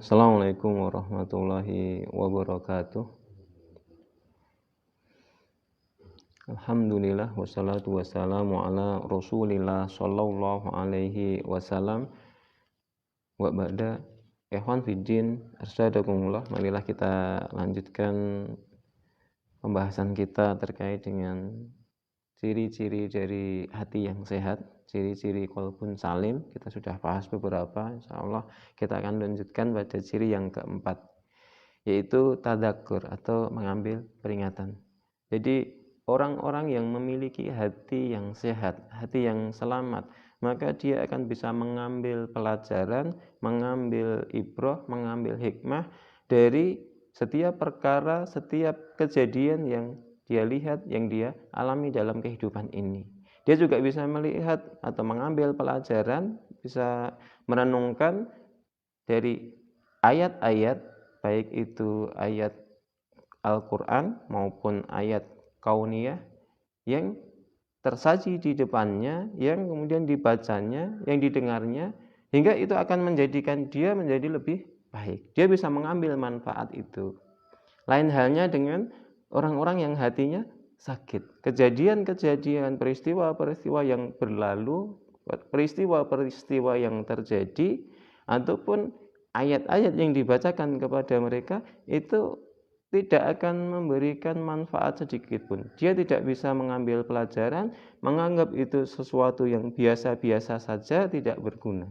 Assalamualaikum warahmatullahi wabarakatuh. Alhamdulillah wassalatu wassalamu ala Rasulillah sallallahu alaihi wasallam. Wa ba'da, ikhwan fiddin, arsadakumullah. Marilah kita lanjutkan pembahasan kita terkait dengan ciri-ciri dari hati yang sehat, ciri-ciri qalbun salim. Kita sudah bahas beberapa, insyaallah kita akan lanjutkan pada ciri yang keempat, yaitu tadzakur atau mengambil peringatan. Jadi orang-orang yang memiliki hati yang sehat, hati yang selamat, maka dia akan bisa mengambil pelajaran, mengambil ibrah, mengambil hikmah dari setiap perkara, setiap kejadian yang dia lihat, yang dia alami dalam kehidupan ini. Dia juga bisa melihat atau mengambil pelajaran, bisa merenungkan dari ayat-ayat, baik itu ayat Al-Quran maupun ayat kauniyah yang tersaji di depannya, yang kemudian dibacanya, yang didengarnya, hingga itu akan menjadikan dia menjadi lebih baik. Dia bisa mengambil manfaat itu. Lain halnya dengan orang-orang yang hatinya sakit. Kejadian-kejadian, peristiwa-peristiwa yang berlalu, peristiwa-peristiwa yang terjadi, ataupun ayat-ayat yang dibacakan kepada mereka itu tidak akan memberikan manfaat sedikit pun. Dia tidak bisa mengambil pelajaran, menganggap itu sesuatu yang biasa-biasa saja, tidak berguna.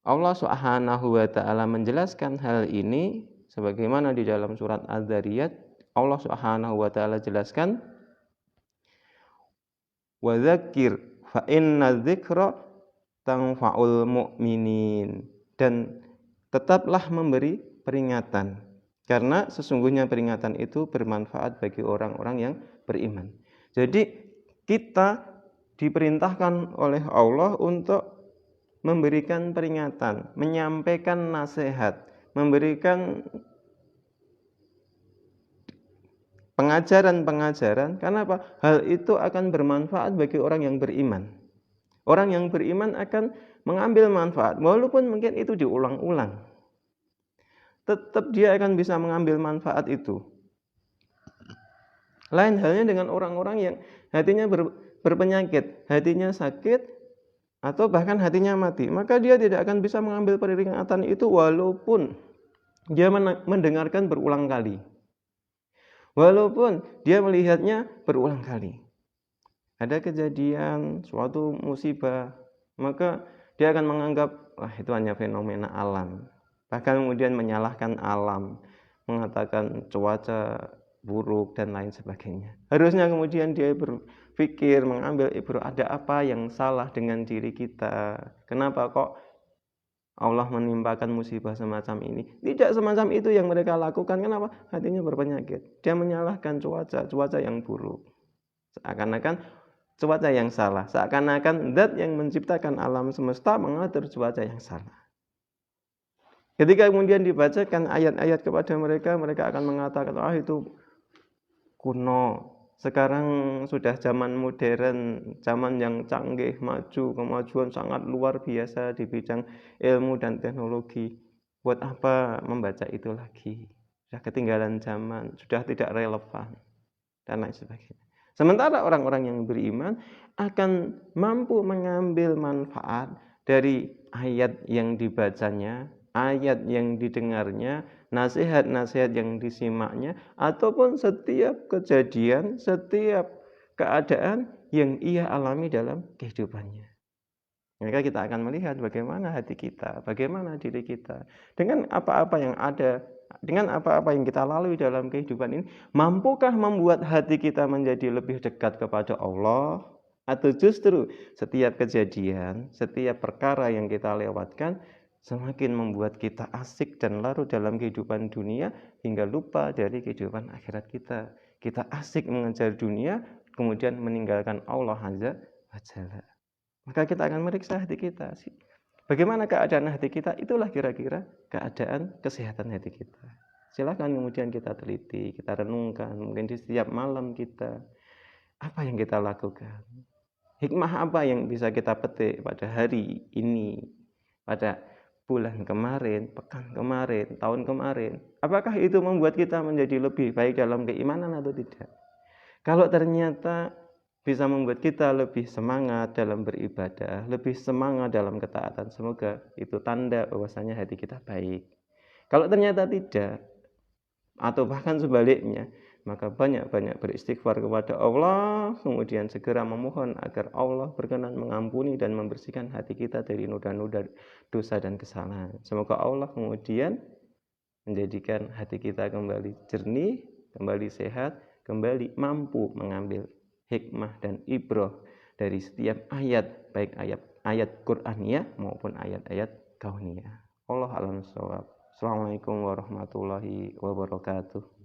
Allah Subhanahu wa ta'ala menjelaskan hal ini sebagaimana di dalam surat Az-Zariyat. Allah Subhanahu wa ta'ala jelaskan, wa dzakir fa inna dzikra tanfa'ul mu'minin, dan tetaplah memberi peringatan karena sesungguhnya peringatan itu bermanfaat bagi orang-orang yang beriman. Jadi kita diperintahkan oleh Allah untuk memberikan peringatan, menyampaikan nasihat, memberikan pengajaran-pengajaran. Karena apa? Hal itu akan bermanfaat bagi orang yang beriman. Orang yang beriman akan mengambil manfaat, walaupun mungkin itu diulang-ulang, tetap dia akan bisa mengambil manfaat itu. Lain halnya dengan orang-orang yang hatinya berpenyakit, hatinya sakit, atau bahkan hatinya mati, maka dia tidak akan bisa mengambil peringatan itu walaupun dia mendengarkan berulang kali, walaupun dia melihatnya berulang kali. Ada kejadian, suatu musibah, maka dia akan menganggap, wah itu hanya fenomena alam. Bahkan kemudian menyalahkan alam, mengatakan cuaca buruk dan lain sebagainya. Harusnya kemudian dia berpikir, mengambil ibrah, ada apa yang salah dengan diri kita? Kenapa kok Allah menimpakan musibah semacam ini? Tidak semacam itu yang mereka lakukan. Kenapa? Hatinya berpenyakit. Dia menyalahkan cuaca yang buruk. Seakan-akan cuaca yang salah, seakan-akan zat yang menciptakan alam semesta mengatur cuaca yang salah. Ketika kemudian dibacakan ayat-ayat kepada mereka, mereka akan mengatakan, itu kuno. Sekarang sudah zaman modern, zaman yang canggih, maju, kemajuan sangat luar biasa di bidang ilmu dan teknologi. Buat apa membaca itu lagi? Sudah ketinggalan zaman, sudah tidak relevan, dan lain sebagainya. Sementara orang-orang yang beriman akan mampu mengambil manfaat dari ayat yang dibacanya, ayat yang didengarnya, nasihat-nasihat yang disimaknya, ataupun setiap kejadian, setiap keadaan yang ia alami dalam kehidupannya. Maka kita akan melihat bagaimana hati kita, bagaimana diri kita, dengan apa-apa yang ada, dengan apa-apa yang kita lalui dalam kehidupan ini, mampukah membuat hati kita menjadi lebih dekat kepada Allah, atau justru setiap kejadian, setiap perkara yang kita lewatkan semakin membuat kita asik dan larut dalam kehidupan dunia hingga lupa dari kehidupan akhirat kita. Kita asik mengejar dunia, kemudian meninggalkan Allah Azza wa Jalla. Maka kita akan meriksa hati kita. Bagaimana keadaan hati kita? Itulah kira-kira keadaan kesehatan hati kita. Silakan kemudian kita teliti, kita renungkan. Mungkin di setiap malam kita, apa yang kita lakukan? Hikmah apa yang bisa kita petik pada hari ini? Pada bulan kemarin, pekan kemarin, tahun kemarin, apakah itu membuat kita menjadi lebih baik dalam keimanan atau tidak? Kalau ternyata bisa membuat kita lebih semangat dalam beribadah, lebih semangat dalam ketaatan, semoga itu tanda bahwasanya hati kita baik. Kalau ternyata tidak, atau bahkan sebaliknya, maka banyak-banyak beristighfar kepada Allah, kemudian segera memohon agar Allah berkenan mengampuni dan membersihkan hati kita dari noda-noda dosa dan kesalahan. Semoga Allah kemudian menjadikan hati kita kembali jernih, kembali sehat, kembali mampu mengambil hikmah dan ibrah dari setiap ayat, baik ayat Qur'aniyah maupun ayat-ayat kauniyah. Allah a'lam bishawab. Assalamualaikum warahmatullahi wabarakatuh.